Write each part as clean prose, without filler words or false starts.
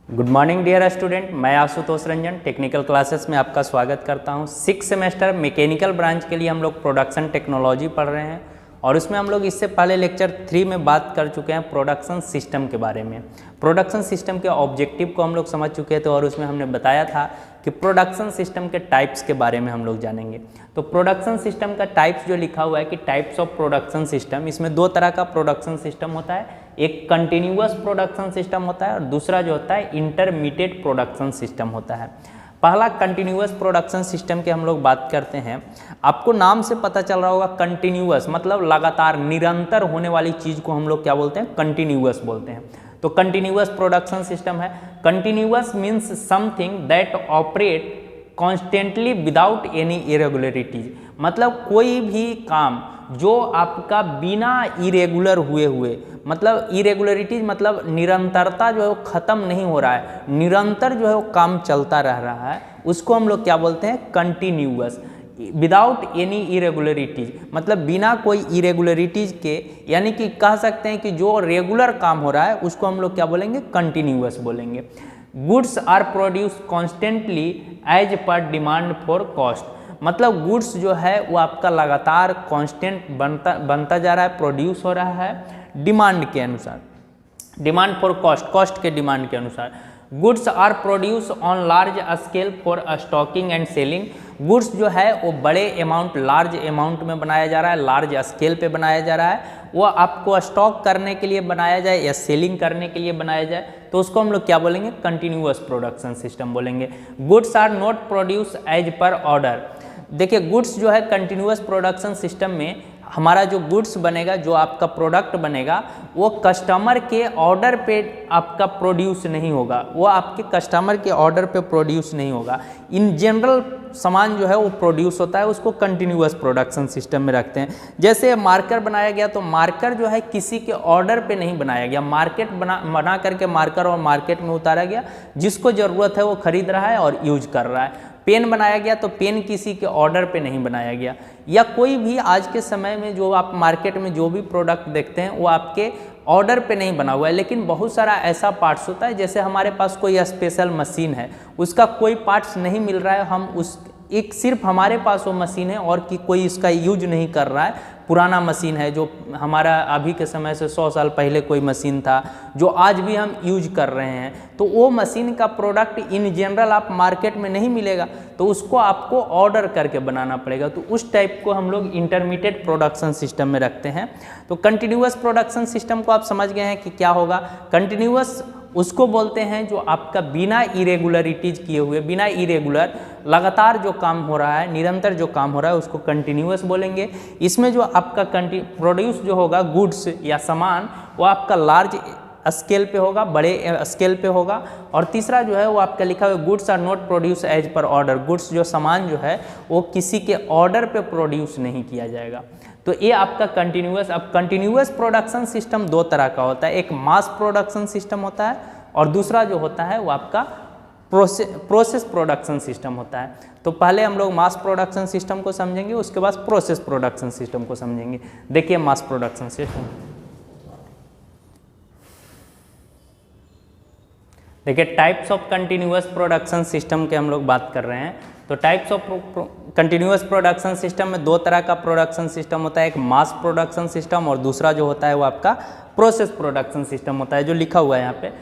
Good morning dear student, मैं Ashutosh Ranjan technical classes में आपका स्वागत करता हूं। 6 सेमेस्टर मैकेनिकल ब्रांच के लिए हम लोग प्रोडक्शन टेक्नोलॉजी पढ़ रहे हैं और उसमें हम लोग इससे पहले लेक्चर 3 में बात कर चुके हैं प्रोडक्शन सिस्टम के बारे में। प्रोडक्शन सिस्टम के ऑब्जेक्टिव को हम लोग समझ चुके थे और उसमें हमने बताया था कि प्रोडक्शन सिस्टम के टाइप्स के बारे में हम लोग जानेंगे। तो प्रोडक्शन सिस्टम का टाइप्स जो लिखा हुआ है कि टाइप्स ऑफ प्रोडक्शन सिस्टम, इसमें दो तरह का प्रोडक्शन सिस्टम होता है। एक कंटिन्यूअस प्रोडक्शन सिस्टम होता है और दूसरा जो होता है इंटरमीडिएट प्रोडक्शन सिस्टम होता है। पहला कंटिन्यूअस प्रोडक्शन सिस्टम की हम लोग बात करते हैं। आपको नाम से पता चल रहा होगा, कंटिन्यूअस मतलब लगातार निरंतर होने वाली चीज़ को हम लोग क्या बोलते हैं, कंटिन्यूअस बोलते हैं। तो कंटिन्यूअस प्रोडक्शन सिस्टम है। Continuous means something that operate constantly without any irregularities, मतलब कोई भी काम जो आपका बिना इरेगुलर हुए मतलब इरेगुलरिटीज मतलब निरंतरता जो है वो ख़त्म नहीं हो रहा है, निरंतर जो है वो काम चलता रह रहा है, उसको हम लोग क्या बोलते हैं, कंटिन्यूअस। विदाउट एनी इरेगुलरिटीज मतलब बिना कोई इरेगुलरिटीज के, यानी कि कह सकते हैं कि जो रेगुलर काम हो रहा है उसको हम लोग क्या बोलेंगे, कंटिन्यूअस बोलेंगे। Goods are produce constantly as per demand for cost, मतलब गुड्स जो है वो आपका लगातार कांस्टेंट बनता जा रहा है, प्रोड्यूस हो रहा है डिमांड के अनुसार, डिमांड फॉर कॉस्ट, कॉस्ट के डिमांड के अनुसार। Goods are produce on large scale for stocking and selling, goods जो है वो बड़े अमाउंट, लार्ज अमाउंट में बनाया जा रहा है, लार्ज स्केल पे बनाया जा रहा है। वो आपको स्टॉक करने के लिए बनाया जाए या सेलिंग करने के लिए बनाया जाए तो उसको हम लोग क्या बोलेंगे, कंटिन्यूअस प्रोडक्शन सिस्टम बोलेंगे। Goods are not produce as per order, देखिए गुड्स जो है कंटिन्यूअस प्रोडक्शन सिस्टम में हमारा जो गुड्स बनेगा, जो आपका प्रोडक्ट बनेगा वो कस्टमर के ऑर्डर पे आपका प्रोड्यूस नहीं होगा, वो आपके कस्टमर के ऑर्डर पे प्रोड्यूस नहीं होगा। इन जनरल सामान जो है वो प्रोड्यूस होता है, उसको कंटिन्यूअस प्रोडक्शन सिस्टम में रखते हैं। जैसे मार्कर बनाया गया तो मार्कर जो है किसी के ऑर्डर पे नहीं बनाया गया, मार्केट बना करके मार्कर और मार्केट में उतारा गया, जिसको ज़रूरत है वो खरीद रहा है और यूज कर रहा है। पेन बनाया गया तो पेन किसी के ऑर्डर पे नहीं बनाया गया, या कोई भी आज के समय में जो आप मार्केट में जो भी प्रोडक्ट देखते हैं वो आपके ऑर्डर पे नहीं बना हुआ है। लेकिन बहुत सारा ऐसा पार्ट्स होता है, जैसे हमारे पास कोई स्पेशल मशीन है, उसका कोई पार्ट्स नहीं मिल रहा है, हम उस एक सिर्फ हमारे पास वो मशीन है और कि कोई इसका यूज नहीं कर रहा है, पुराना मशीन है जो हमारा अभी के समय से 100 साल पहले कोई मशीन था जो आज भी हम यूज कर रहे हैं, तो वो मशीन का प्रोडक्ट इन जनरल आप मार्केट में नहीं मिलेगा, तो उसको आपको ऑर्डर करके बनाना पड़ेगा। तो उस टाइप को हम लोग इंटरमीडिएट प्रोडक्शन सिस्टम में रखते हैं। तो कंटिन्यूअस प्रोडक्शन सिस्टम को आप समझ गए हैं कि क्या होगा। कंटिन्यूअस उसको बोलते हैं जो आपका बिना इरेगुलरिटीज किए हुए, बिना इरेगुलर लगातार जो काम हो रहा है, निरंतर जो काम हो रहा है उसको कंटिन्यूअस बोलेंगे। इसमें जो आपका प्रोड्यूस जो होगा गुड्स या सामान, वो आपका लार्ज स्केल पे होगा, बड़े स्केल पे होगा। और तीसरा जो है वो आपका लिखा हुआ goods are not produce as per order, goods जो सामान जो है वो किसी के ऑर्डर पे प्रोड्यूस नहीं किया जाएगा। तो ये आपका कंटिन्यूअस। अब कंटिन्यूअस प्रोडक्शन सिस्टम दो तरह का होता है, एक मास प्रोडक्शन सिस्टम होता है और दूसरा जो होता है वो आपका प्रोसेस प्रोडक्शन सिस्टम होता है। तो पहले हम लोग मास प्रोडक्शन सिस्टम को समझेंगे, उसके बाद प्रोसेस प्रोडक्शन सिस्टम को समझेंगे। देखिए मास प्रोडक्शन सिस्टम, देखिए types of continuous production system के हम लोग बात कर रहे हैं। तो types of continuous production system में दो तरह का प्रोडक्शन सिस्टम होता है, एक मास प्रोडक्शन सिस्टम और दूसरा जो होता है वो आपका प्रोसेस प्रोडक्शन सिस्टम होता है, जो लिखा हुआ है यहाँ पे।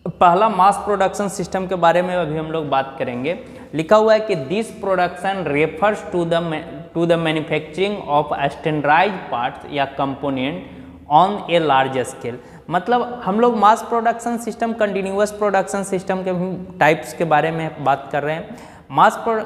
पहला मास प्रोडक्शन सिस्टम के बारे में अभी हम लोग बात करेंगे। लिखा हुआ है कि this production refers to the manufacturing of standardised parts या component on a large scale, मतलब हम लोग mass production system, continuous production system के टाइप्स के बारे में बात कर रहे हैं।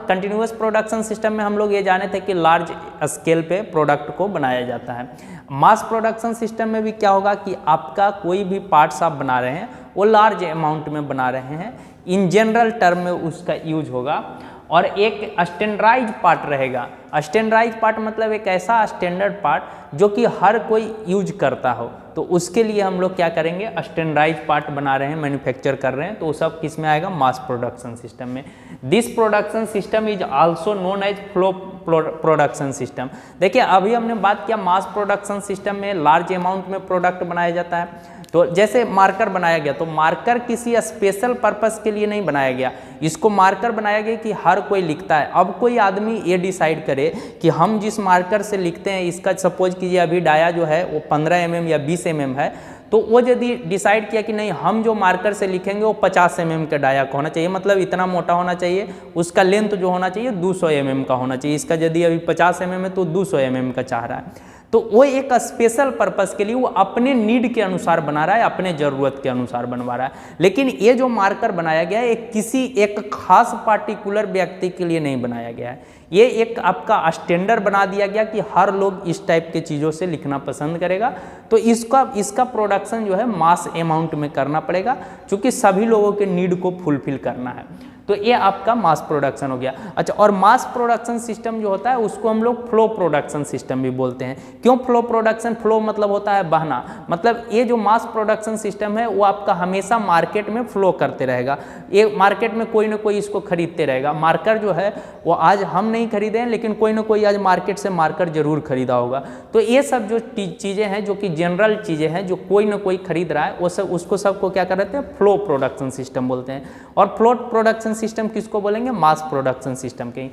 कंटिन्यूअस प्रोडक्शन सिस्टम में हम लोग ये जाने थे कि लार्ज स्केल पे प्रोडक्ट को बनाया जाता है। मास प्रोडक्शन सिस्टम में भी क्या होगा कि आपका कोई भी पार्ट्स आप बना रहे हैं वो लार्ज अमाउंट में बना रहे हैं, इन जनरल टर्म में उसका यूज होगा। और एक स्टैंडर्डाइज्ड पार्ट रहेगा। स्टैंडर्डाइज्ड पार्ट मतलब एक ऐसा स्टैंडर्ड पार्ट जो कि हर कोई यूज करता हो, तो उसके लिए हम लोग क्या करेंगे, स्टैंडर्डाइज्ड पार्ट बना रहे हैं, मैन्युफैक्चर कर रहे हैं, तो वो सब किस में आएगा, मास प्रोडक्शन सिस्टम में। This production system is also known as flow production system. देखिए अभी हमने बात किया मास प्रोडक्शन सिस्टम में लार्ज अमाउंट में प्रोडक्ट बनाया जाता है, तो जैसे मार्कर बनाया गया, तो मार्कर किसी स्पेशल पर्पस के लिए नहीं बनाया गया, इसको मार्कर बनाया गया कि हर कोई लिखता है। अब कोई आदमी ये डिसाइड करे कि हम जिस मार्कर से लिखते हैं, इसका सपोज कीजिए अभी डाया जो है वो 15 mm या 20 mm है, तो वो यदि डिसाइड किया कि नहीं हम जो मार्कर से लिखेंगे वो 50 mm का डाया का होना चाहिए, मतलब इतना मोटा होना चाहिए, उसका लेंथ जो होना चाहिए 200 mm का होना चाहिए, इसका यदि अभी 50 mm है तो 200 mm का चाह रहा है, तो वो एक स्पेशल पर्पस के लिए वो अपने नीड के अनुसार बना रहा है, अपने ज़रूरत के अनुसार बनवा रहा है। लेकिन ये जो मार्कर बनाया गया है किसी एक खास पार्टिकुलर व्यक्ति के लिए नहीं बनाया गया है, ये एक आपका स्टैंडर्ड बना दिया गया कि हर लोग इस टाइप के चीज़ों से लिखना पसंद करेगा, तो इसका प्रोडक्शन जो है मास अमाउंट में करना पड़ेगा, क्योंकि सभी लोगों के नीड को फुलफिल करना है। तो ये आपका मास प्रोडक्शन हो गया। अच्छा, और मास प्रोडक्शन सिस्टम जो होता है उसको हम लोग फ्लो प्रोडक्शन सिस्टम भी बोलते हैं। क्यों फ्लो प्रोडक्शन? फ्लो मतलब होता है बहना, मतलब ये जो मास प्रोडक्शन सिस्टम है वो आपका हमेशा मार्केट में फ्लो करते रहेगा, ये मार्केट में कोई ना कोई इसको खरीदते रहेगा। मार्कर जो है वो आज हम नहीं खरीदे हैं, लेकिन कोई ना कोई आज मार्केट से मार्कर जरूर खरीदा होगा। तो ये सब जो चीज़ें हैं जो कि जनरल चीज़ें हैं जो कोई ना कोई खरीद रहा है, वो सब उसको सबको क्या करते हैं? फ्लो प्रोडक्शन सिस्टम बोलते हैं। और फ्लो प्रोडक्शन सिस्टम किसको बोलेंगे? मास प्रोडक्शन सिस्टम के।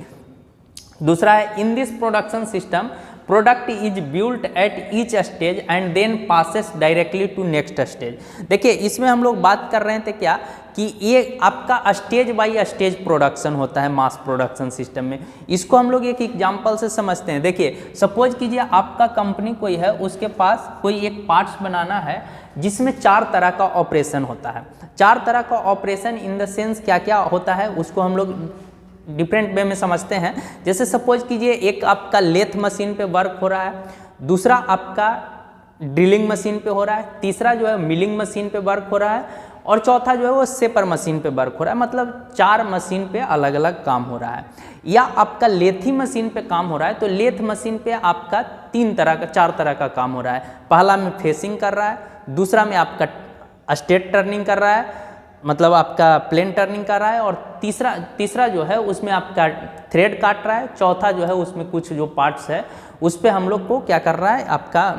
दूसरा है in this production system product is built at each stage and then passes directly to next stage. देखिए इसमें हम लोग बात कर रहे थे क्या कि ये आपका स्टेज बाय स्टेज प्रोडक्शन होता है मास प्रोडक्शन सिस्टम में। इसको हम लोग एक एग्जांपल से समझते हैं। देखिए सपोज कीजिए आपका कंपनी कोई है, उसके पास कोई एक पार्ट्स बनाना है जिसमें 4 तरह का ऑपरेशन होता है। 4 तरह का ऑपरेशन इन द सेंस क्या क्या होता है उसको हम लोग डिफरेंट वे में समझते हैं। जैसे सपोज कीजिए एक आपका लेथ मशीन पे वर्क हो रहा है, दूसरा आपका ड्रिलिंग मशीन पे हो रहा है, तीसरा जो है मिलिंग मशीन पे वर्क हो रहा है, और चौथा जो है वो सेपर मशीन पे वर्क हो रहा है। मतलब 4 मशीन पे अलग अलग काम हो रहा है। या आपका लेथी मशीन पे काम हो रहा है, तो लेथ मशीन पे आपका 4 तरह का काम हो रहा है। पहला में फेसिंग कर रहा है, दूसरा में आपका स्ट्रेट टर्निंग कर रहा है, मतलब आपका प्लेन टर्निंग कर रहा है, और तीसरा जो है उसमें आपका थ्रेड काट रहा है, चौथा जो है उसमें कुछ जो पार्ट्स है उस पे हम लोग को क्या कर रहा है? आपका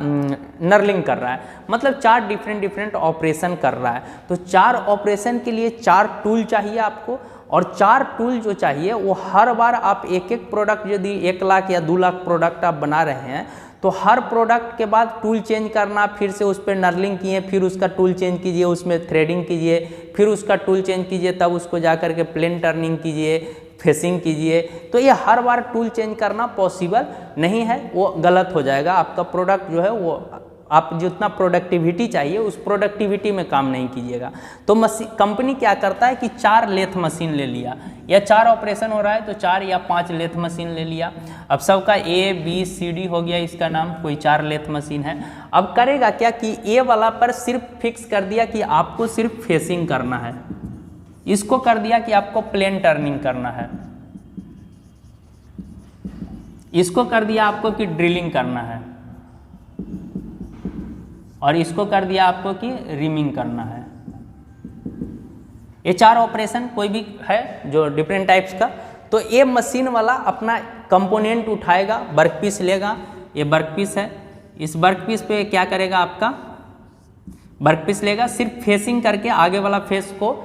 नर्लिंग कर रहा है। मतलब 4 डिफरेंट ऑपरेशन कर रहा है। तो 4 ऑपरेशन के लिए 4 टूल चाहिए आपको, और 4 टूल जो चाहिए वो हर बार आप एक प्रोडक्ट, यदि 1 लाख या 2 लाख प्रोडक्ट आप बना रहे हैं तो हर प्रोडक्ट के बाद टूल चेंज करना, फिर से उस पर नर्लिंग किए, फिर उसका टूल चेंज कीजिए, उसमें थ्रेडिंग कीजिए, फिर उसका टूल चेंज कीजिए, तब उसको जा कर के प्लेन टर्निंग कीजिए, फेसिंग कीजिए। तो ये हर बार टूल चेंज करना पॉसिबल नहीं है, वो गलत हो जाएगा। आपका प्रोडक्ट जो है वो आप जितना प्रोडक्टिविटी चाहिए उस प्रोडक्टिविटी में काम नहीं कीजिएगा। तो कंपनी क्या करता है कि 4 लेथ मशीन ले लिया, या 4 ऑपरेशन हो रहा है तो 4 या 5 लेथ मशीन ले लिया। अब सबका ABCD हो गया इसका नाम, कोई 4 लेथ मशीन है। अब करेगा क्या कि ए वाला पर सिर्फ फिक्स कर दिया कि आपको सिर्फ फेसिंग करना है, इसको कर दिया कि आपको प्लेन टर्निंग करना है, इसको कर दिया आपको कि ड्रिलिंग करना है, और इसको कर दिया आपको कि रिमिंग करना है। ये 4 ऑपरेशन कोई भी है जो डिफरेंट टाइप्स का। तो ये मशीन वाला अपना कंपोनेंट उठाएगा, वर्कपीस लेगा, ये वर्कपीस है, इस वर्कपीस पे क्या करेगा? आपका वर्कपीस लेगा, सिर्फ फेसिंग करके आगे वाला फेस को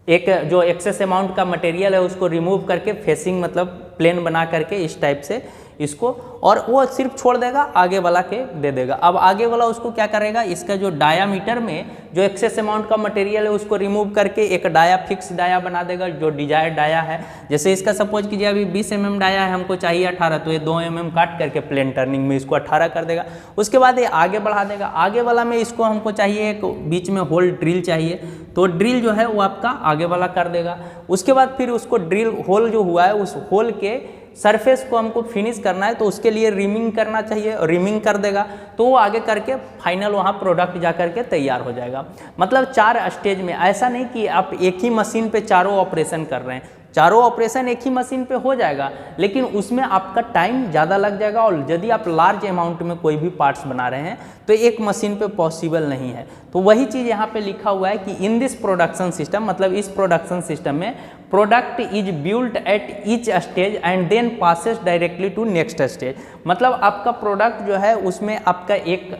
एक जो एक्सेस अमाउंट का मटेरियल है उसको रिमूव करके फेसिंग मतलब प्लेन बना करके इस टाइप से इसको, और वो सिर्फ छोड़ देगा, आगे वाला के दे देगा। अब आगे वाला उसको क्या करेगा? इसका जो डायामीटर में जो एक्सेस अमाउंट का मटेरियल है उसको रिमूव करके एक डाया, फिक्स डाया बना देगा जो डिजायर्ड डाया है। जैसे इसका सपोज कीजिए अभी 20 mm डाया है, हमको चाहिए 18, तो ये 2 mm काट करके प्लेन टर्निंग में इसको 18 कर देगा। उसके बाद ये आगे बढ़ा देगा, आगे वाला में इसको हमको चाहिए एक बीच में होल ड्रिल चाहिए, तो ड्रिल जो है वो आपका आगे वाला कर देगा। उसके बाद फिर उसको ड्रिल होल जो हुआ है उस होल के सरफेस को हमको फिनिश करना है, तो उसके लिए रिमिंग करना चाहिए, रिमिंग कर देगा, तो वो आगे करके फाइनल वहाँ प्रोडक्ट जा करके तैयार हो जाएगा। मतलब 4 स्टेज में, ऐसा नहीं कि आप एक ही मशीन पे चारों ऑपरेशन कर रहे हैं। चारों ऑपरेशन एक ही मशीन पे हो जाएगा, लेकिन उसमें आपका टाइम ज़्यादा लग जाएगा, और यदि आप लार्ज अमाउंट में कोई भी पार्ट्स बना रहे हैं तो एक मशीन पे पॉसिबल नहीं है। तो वही चीज़ यहाँ पे लिखा हुआ है कि इन दिस प्रोडक्शन सिस्टम, मतलब इस प्रोडक्शन सिस्टम में product is built at each stage and then passes directly to next stage. मतलब आपका प्रोडक्ट जो है उसमें आपका एक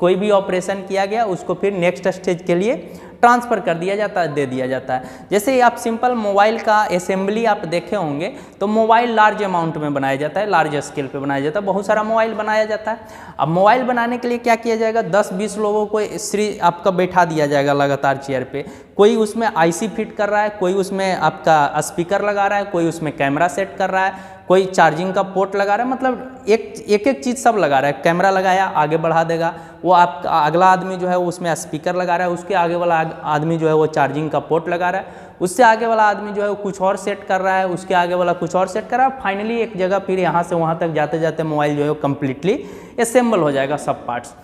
कोई भी ऑपरेशन किया गया उसको फिर नेक्स्ट स्टेज के लिए ट्रांसफ़र कर दिया जाता है, दे दिया जाता है। जैसे आप सिंपल मोबाइल का असेंबली आप देखे होंगे तो मोबाइल लार्ज अमाउंट में बनाया जाता है, लार्ज स्केल पे बनाया जाता है, बहुत सारा मोबाइल बनाया जाता है। अब मोबाइल बनाने के लिए क्या किया जाएगा, 10-20 लोगों को आपका बैठा दिया जाएगा लगातार चेयर पे। कोई उसमें आईसी फिट कर रहा है, कोई उसमें आपका स्पीकर लगा रहा है, कोई उसमें कैमरा सेट कर रहा है, कोई चार्जिंग का पोर्ट लगा रहा है, मतलब एक चीज़ सब लगा रहा है। कैमरा लगाया आगे बढ़ा देगा, वो आपका अगला आदमी जो है वो उसमें स्पीकर लगा रहा है, उसके आगे वाला आदमी जो है वो चार्जिंग का पोर्ट लगा रहा है, उससे आगे वाला आदमी जो है वो कुछ और सेट कर रहा है, उसके आगे वाला कुछ और सेट कर रहा है। फाइनली एक जगह फिर यहाँ से वहाँ तक जाते जाते मोबाइल जो है वो कम्प्लीटली असेंबल हो जाएगा सब पार्ट्स।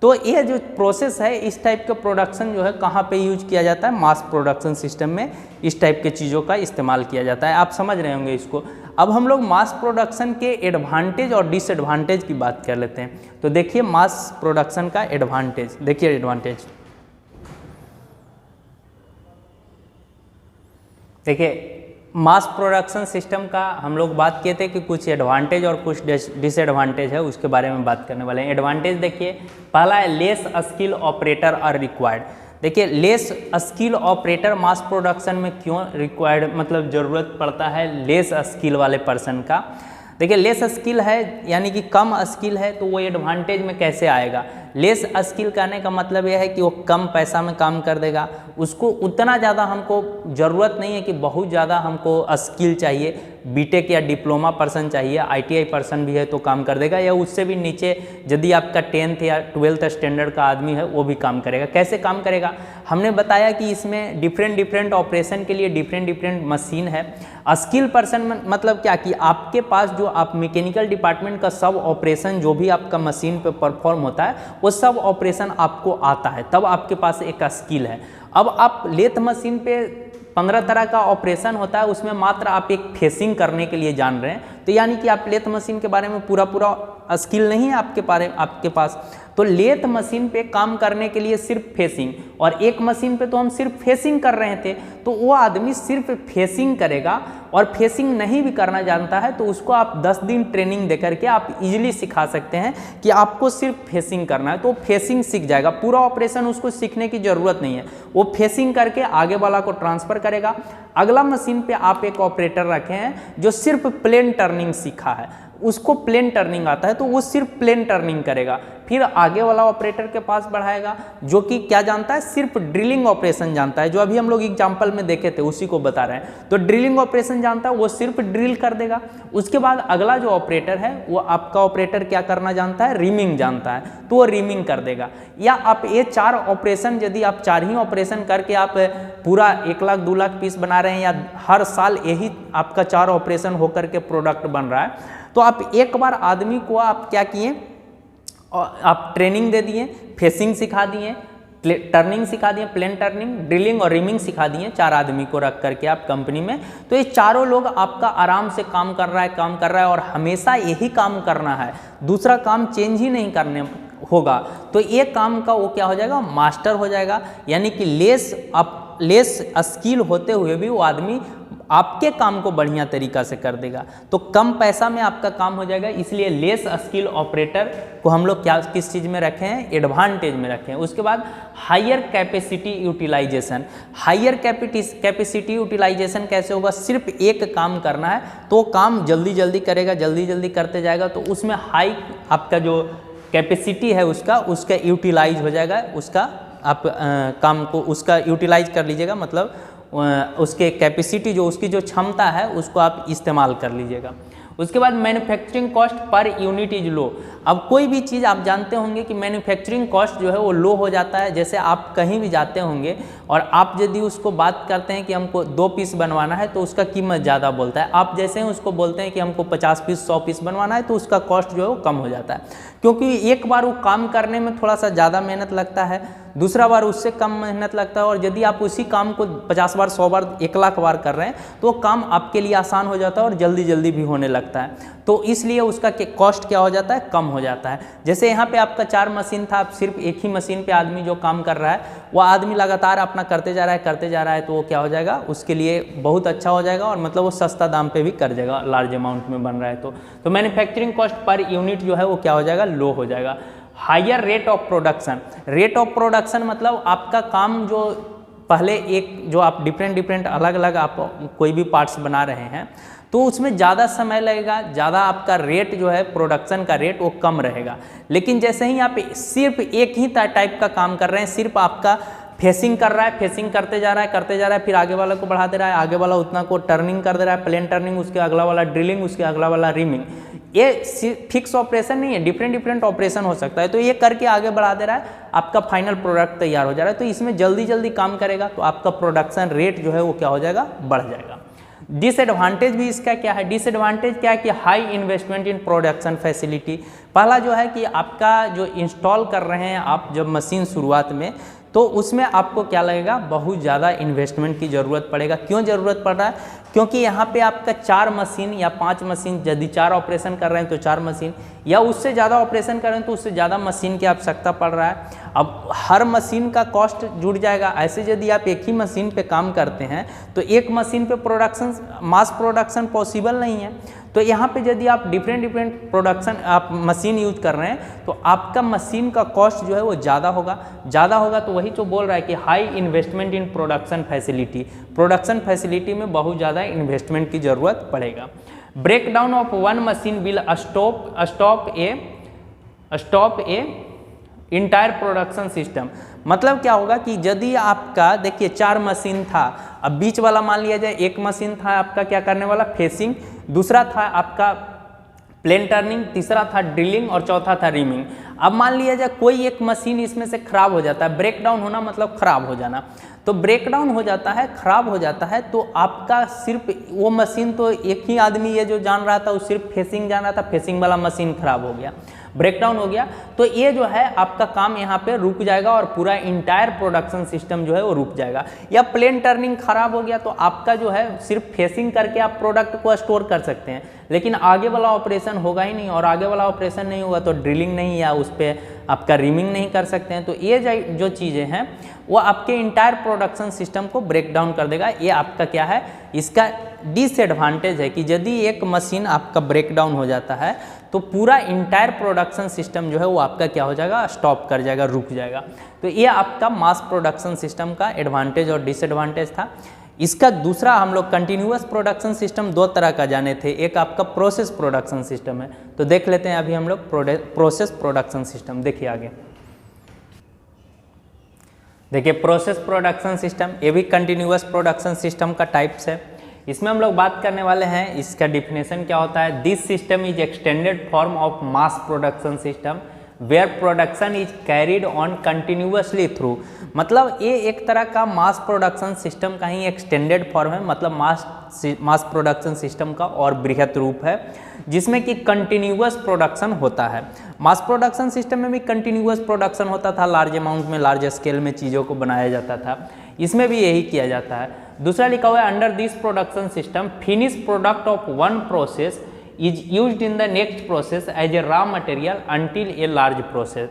तो ये जो प्रोसेस है, इस टाइप का प्रोडक्शन जो है कहाँ पे यूज किया जाता है, मास प्रोडक्शन सिस्टम में इस टाइप के चीज़ों का इस्तेमाल किया जाता है। आप समझ रहे होंगे इसको। अब हम लोग मास प्रोडक्शन के एडवांटेज और डिसएडवांटेज की बात कर लेते हैं। तो देखिए मास प्रोडक्शन का एडवांटेज, देखिए एडवांटेज देखिए मास प्रोडक्शन सिस्टम का हम लोग बात किए थे कि कुछ एडवांटेज और कुछ डिसएडवांटेज है, उसके बारे में बात करने वाले हैं। एडवांटेज देखिए, पहला है less skill operator are required. देखिए less skill operator mass production में क्यों रिक्वायर्ड, मतलब ज़रूरत पड़ता है लेस स्किल वाले पर्सन का। देखिए लेस स्किल है यानी कि कम स्किल है, तो वो एडवांटेज में कैसे आएगा। लेस स्किल कहने का मतलब यह है कि वो कम पैसा में काम कर देगा, उसको उतना ज़्यादा हमको ज़रूरत नहीं है कि बहुत ज़्यादा हमको स्किल चाहिए, बीटेक या डिप्लोमा पर्सन चाहिए, आईटीआई पर्सन भी है तो काम कर देगा, या उससे भी नीचे यदि आपका 10th या 12th स्टैंडर्ड का आदमी है वो भी काम करेगा। कैसे काम करेगा, हमने बताया कि इसमें डिफरेंट ऑपरेशन के लिए डिफरेंट मशीन है। स्किल पर्सन मतलब क्या कि आपके पास जो आप मैकेनिकल डिपार्टमेंट का सब ऑपरेशन जो भी आपका मशीन पे परफॉर्म होता है वो सब ऑपरेशन आपको आता है, तब आपके पास एक स्किल है। अब आप लेथ मशीन पे 15 तरह का ऑपरेशन होता है, उसमें मात्र आप एक फेसिंग करने के लिए जान रहे हैं, तो यानी कि आप लेथ मशीन के बारे में पूरा स्किल नहीं है आपके पास। तो लेथ मशीन पे काम करने के लिए सिर्फ फेसिंग, और एक मशीन पे तो हम सिर्फ फेसिंग कर रहे थे, तो वो आदमी सिर्फ फेसिंग करेगा और फेसिंग नहीं भी करना जानता है तो उसको आप 10 दिन ट्रेनिंग दे करके आप इजीली सिखा सकते हैं कि आपको सिर्फ फेसिंग करना है, तो फेसिंग सीख जाएगा। पूरा ऑपरेशन उसको सीखने की ज़रूरत नहीं है, वो फेसिंग करके आगे वाला को ट्रांसफ़र करेगा। अगला मशीन पे आप एक ऑपरेटर रखे हैं जो सिर्फ प्लेन टर्निंग सीखा है, उसको प्लेन टर्निंग आता है तो वो सिर्फ प्लेन टर्निंग करेगा। फिर आगे वाला ऑपरेटर के पास बढ़ाएगा जो कि क्या जानता है, सिर्फ ड्रिलिंग ऑपरेशन जानता है, जो अभी हम लोग एग्जांपल में देखे थे उसी को बता रहे हैं। तो ड्रिलिंग ऑपरेशन जानता है, वो सिर्फ ड्रिल कर देगा। उसके बाद अगला जो ऑपरेटर है वो आपका ऑपरेटर क्या करना जानता है, रीमिंग जानता है, तो वो रीमिंग कर देगा। या आप ये 4 ऑपरेशन, यदि आप 4 ही ऑपरेशन करके आप पूरा 1 लाख 2 लाख पीस बना रहे हैं, या हर साल यही आपका 4 ऑपरेशन होकर के प्रोडक्ट बन रहा है, तो आप एक बार आदमी को आप क्या किए, आप ट्रेनिंग दे दिए, फेसिंग सिखा दिए, टर्निंग सिखा दिए, प्लेन टर्निंग, ड्रिलिंग और रिमिंग सिखा दिए 4 आदमी को रख करके आप कंपनी में, तो ये चारों लोग आपका आराम से काम कर रहा है और हमेशा यही काम करना है, दूसरा काम चेंज ही नहीं करने होगा। तो ये काम का वो क्या हो जाएगा, मास्टर हो जाएगा। यानी कि लेस स्किल होते हुए भी वो आदमी आपके काम को बढ़िया तरीका से कर देगा, तो कम पैसा में आपका काम हो जाएगा। इसलिए लेस स्किल ऑपरेटर को हम लोग किस चीज़ में रखे हैं, एडवांटेज में रखे हैं। उसके बाद higher capacity utilization. Higher capacity utilization कैसे होगा, सिर्फ एक काम करना है तो काम जल्दी करेगा, जल्दी करते जाएगा, तो उसमें हाई आपका जो कैपेसिटी है उसका यूटिलाइज हो जाएगा, उसका आप काम को उसका यूटिलाइज कर लीजिएगा, मतलब उसके कैपेसिटी जो उसकी जो क्षमता है उसको आप इस्तेमाल कर लीजिएगा। उसके बाद manufacturing cost per unit is low. अब कोई भी चीज़ आप जानते होंगे कि मैन्युफैक्चरिंग कॉस्ट जो है वो लो हो जाता है। जैसे आप कहीं भी जाते होंगे और आप यदि उसको बात करते हैं कि हमको 2 पीस बनवाना है तो उसका कीमत ज़्यादा बोलता है। आप जैसे ही उसको बोलते हैं कि हमको 50 पीस 100 पीस बनवाना है तो उसका कॉस्ट जो है वो कम हो जाता है, क्योंकि एक बार वो काम करने में थोड़ा सा ज़्यादा मेहनत लगता है, दूसरा बार उससे कम मेहनत लगता है, और यदि आप उसी काम को 50 बार 100 बार 1 लाख बार कर रहे हैं तो काम आपके लिए आसान हो जाता है और जल्दी भी होने लगता है। तो इसलिए उसका कॉस्ट क्या हो जाता है, कम हो जाता है। जैसे यहाँ पे आपका 4 मशीन था, आप सिर्फ एक ही मशीन पे आदमी जो काम कर रहा है वो आदमी लगातार अपना करते जा रहा है तो वो क्या हो जाएगा, उसके लिए बहुत अच्छा हो जाएगा, और मतलब वो सस्ता दाम पे भी कर जाएगा, लार्ज अमाउंट में बन रहा है तो मैन्युफैक्चरिंग कॉस्ट पर यूनिट जो है वो क्या हो जाएगा, लो हो जाएगा। Higher rate of production. Rate of production मतलब आपका काम जो पहले एक जो आप डिफरेंट अलग अलग आप कोई भी पार्ट्स बना रहे हैं तो उसमें ज़्यादा समय लगेगा, ज़्यादा आपका रेट जो है प्रोडक्शन का रेट वो कम रहेगा। लेकिन जैसे ही आप सिर्फ एक ही टाइप का काम कर रहे हैं, सिर्फ आपका फेसिंग कर रहा है, फेसिंग करते जा रहा है, फिर आगे वाला को बढ़ा दे रहा है, आगे वाला उतना को टर्निंग कर दे रहा है, प्लेन टर्निंग, उसके अगला वाला ड्रिलिंग, उसके अगला वाला रिमिंग, ये फिक्स ऑपरेशन नहीं है, डिफरेंट ऑपरेशन हो सकता है। तो ये करके आगे बढ़ा दे रहा है, आपका फाइनल प्रोडक्ट तैयार हो जा रहा है। तो इसमें जल्दी काम करेगा तो आपका प्रोडक्शन रेट जो है वो क्या हो जाएगा, बढ़ जाएगा। डिसएडवांटेज भी इसका क्या है, डिसएडवांटेज क्या है कि high investment in production facility. पहला जो है कि आपका जो इंस्टॉल कर रहे हैं आप जब मशीन शुरुआत में, तो उसमें आपको क्या लगेगा, बहुत ज़्यादा इन्वेस्टमेंट की ज़रूरत पड़ेगा। क्यों ज़रूरत पड़ रहा है, क्योंकि यहाँ पे आपका 4 मशीन या 5 मशीन, यदि 4 ऑपरेशन कर रहे हैं तो 4 मशीन, या उससे ज़्यादा ऑपरेशन कर रहे हैं तो उससे ज़्यादा मशीन की आवश्यकता पड़ रहा है। अब हर मशीन का कॉस्ट जुड़ जाएगा। ऐसे यदि आप एक ही मशीन पे काम करते हैं तो एक मशीन पे प्रोडक्शन, मास प्रोडक्शन पॉसिबल नहीं है। तो यहाँ पे यदि आप डिफरेंट प्रोडक्शन आप मशीन यूज कर रहे हैं तो आपका मशीन का कॉस्ट जो है वो ज़्यादा होगा। तो वही जो बोल रहा है कि high investment in production facility, production facility में बहुत ज़्यादा इन्वेस्टमेंट की ज़रूरत पड़ेगा। Break down of one machine will stop a entire production system. मतलब क्या होगा कि यदि आपका देखिए 4 मशीन था, अब बीच वाला मान लिया जाए, एक मशीन था आपका क्या करने वाला, फेसिंग, दूसरा था आपका प्लेन टर्निंग, तीसरा था ड्रिलिंग और चौथा था रिमिंग। अब मान लिया जाए कोई एक मशीन इसमें से खराब हो जाता है, ब्रेक डाउन होना मतलब खराब हो जाना, तो ब्रेक डाउन हो जाता है, खराब हो जाता है, तो आपका सिर्फ वो मशीन तो एक ही आदमी ये जो जान रहा था वो सिर्फ फेसिंग जान रहा था, फेसिंग वाला मशीन खराब हो गया, ब्रेक डाउन हो गया, तो ये जो है आपका काम यहाँ पे रुक जाएगा और पूरा इंटायर प्रोडक्शन सिस्टम जो है वो रुक जाएगा। या प्लेन टर्निंग खराब हो गया तो आपका जो है सिर्फ फेसिंग करके आप प्रोडक्ट को स्टोर कर सकते हैं, लेकिन आगे वाला ऑपरेशन होगा ही नहीं, और आगे वाला ऑपरेशन नहीं होगा तो ड्रिलिंग नहीं या उस पर आपका रिमिंग नहीं कर सकते हैं। तो ये जो चीज़ें हैं वो आपके इंटायर प्रोडक्शन सिस्टम को ब्रेक डाउन कर देगा। ये आपका क्या है, इसका डिसएडवांटेज है कि यदि एक मशीन आपका ब्रेक डाउन हो जाता है तो पूरा इंटायर प्रोडक्शन सिस्टम जो है वो आपका क्या हो जाएगा, स्टॉप कर जाएगा, रुक जाएगा। तो ये आपका मास प्रोडक्शन सिस्टम का एडवांटेज और डिसएडवांटेज था। इसका दूसरा हम लोग कंटिन्यूअस प्रोडक्शन सिस्टम 2 तरह का जाने थे, एक आपका प्रोसेस प्रोडक्शन सिस्टम है, तो देख लेते हैं अभी हम लोग प्रोसेस प्रोडक्शन सिस्टम। देखिए आगे देखिए प्रोसेस प्रोडक्शन सिस्टम, ये भी कंटिन्यूअस प्रोडक्शन सिस्टम का टाइप्स है। इसमें हम लोग बात करने वाले हैं, इसका डिफिनेशन क्या होता है। This system is extended form of mass production system where production is carried on continuously through. मतलब ये एक तरह का मास प्रोडक्शन सिस्टम का ही एक्सटेंडेड फॉर्म है, मतलब मास प्रोडक्शन सिस्टम का और बृहत रूप है, जिसमें कि कंटिन्यूअस प्रोडक्शन होता है। मास प्रोडक्शन सिस्टम में भी कंटिन्यूअस प्रोडक्शन होता था, लार्ज अमाउंट में, लार्ज स्केल में चीज़ों को बनाया जाता था, इसमें भी यही किया जाता है। दूसरा लिखा हुआ है under this production system finish product of one process is used in the next process as a raw material until a large process.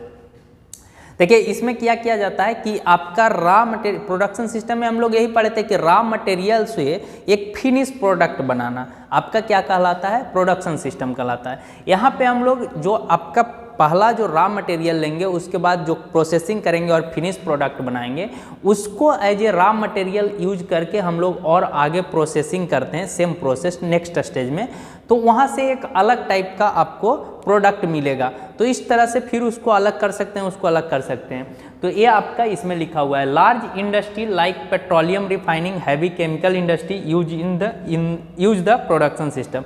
देखिए इसमें क्या किया जाता है कि आपका रॉ मटेरियल प्रोडक्शन सिस्टम में हम लोग यही पढ़े थे कि रॉ मटेरियल से एक फिनिश प्रोडक्ट बनाना आपका क्या कहलाता है, प्रोडक्शन सिस्टम कहलाता है। यहाँ पे हम लोग जो आपका पहला जो रॉ मटेरियल लेंगे, उसके बाद जो प्रोसेसिंग करेंगे और फिनिश प्रोडक्ट बनाएंगे, उसको as a raw material use करके हम लोग और आगे प्रोसेसिंग करते हैं, सेम प्रोसेस नेक्स्ट स्टेज में, तो वहाँ से एक अलग टाइप का आपको प्रोडक्ट मिलेगा। तो इस तरह से फिर उसको अलग कर सकते हैं, उसको अलग कर सकते हैं। तो ये आपका इसमें लिखा हुआ है large industry like petroleum refining heavy chemical industry use the production system.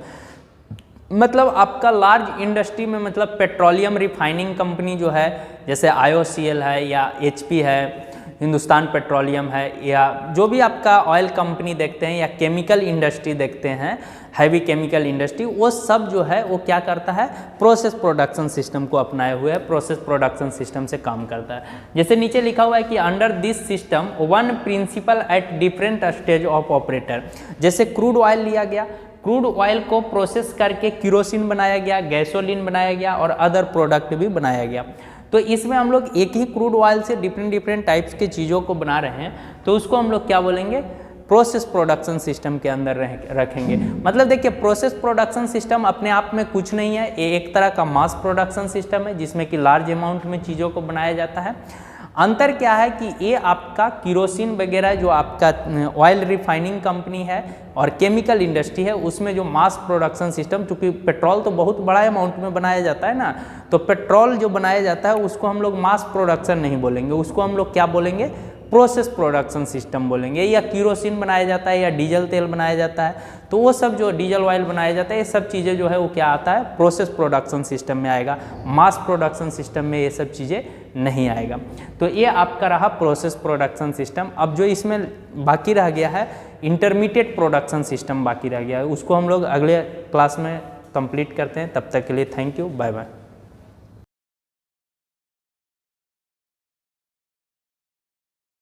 मतलब आपका लार्ज इंडस्ट्री में मतलब पेट्रोलियम रिफाइनिंग कंपनी जो है, जैसे IOCL है या HP है, हिंदुस्तान पेट्रोलियम है, या जो भी आपका ऑयल कंपनी देखते हैं या केमिकल इंडस्ट्री देखते हैं, हैवी केमिकल इंडस्ट्री, वो सब जो है वो क्या करता है, प्रोसेस प्रोडक्शन सिस्टम को अपनाए हुए है, प्रोसेस प्रोडक्शन सिस्टम से काम करता है। जैसे नीचे लिखा हुआ है कि under this system one principle at different stage of operator. जैसे क्रूड ऑयल लिया गया, क्रूड ऑयल को प्रोसेस करके किरोसिन बनाया गया, गैसोलीन बनाया गया और अदर प्रोडक्ट भी बनाया गया। तो इसमें हम लोग एक ही क्रूड ऑयल से डिफरेंट टाइप्स की चीज़ों को बना रहे हैं, तो उसको हम लोग क्या बोलेंगे, प्रोसेस प्रोडक्शन सिस्टम के अंदर रखेंगे। मतलब देखिए प्रोसेस प्रोडक्शन सिस्टम अपने आप में कुछ नहीं है, ये एक तरह का मास प्रोडक्शन सिस्टम है जिसमें कि लार्ज अमाउंट में चीज़ों को बनाया जाता है। अंतर क्या है कि ये आपका किरोसिन वगैरह जो आपका ऑयल रिफाइनिंग कंपनी है और केमिकल इंडस्ट्री है उसमें जो मास प्रोडक्शन सिस्टम, चूँकि पेट्रोल तो बहुत बड़ा अमाउंट में बनाया जाता है ना, तो पेट्रोल जो बनाया जाता है उसको हम लोग मास प्रोडक्शन नहीं बोलेंगे, उसको हम लोग क्या बोलेंगे, प्रोसेस प्रोडक्शन सिस्टम बोलेंगे। या किरोसिन बनाया जाता है या डीजल तेल बनाया जाता है, तो वो सब जो डीजल ऑयल बनाया जाता है ये सब चीज़ें जो है वो क्या आता है, प्रोसेस प्रोडक्शन सिस्टम में आएगा। मास प्रोडक्शन सिस्टम में ये सब चीज़ें नहीं आएगा। तो ये आपका रहा प्रोसेस प्रोडक्शन सिस्टम। अब जो इसमें बाकी रह गया है इंटरमीडिएट प्रोडक्शन सिस्टम बाकी रह गया है, उसको हम लोग अगले क्लास में कंप्लीट करते हैं। तब तक के लिए थैंक यू, बाय बाय।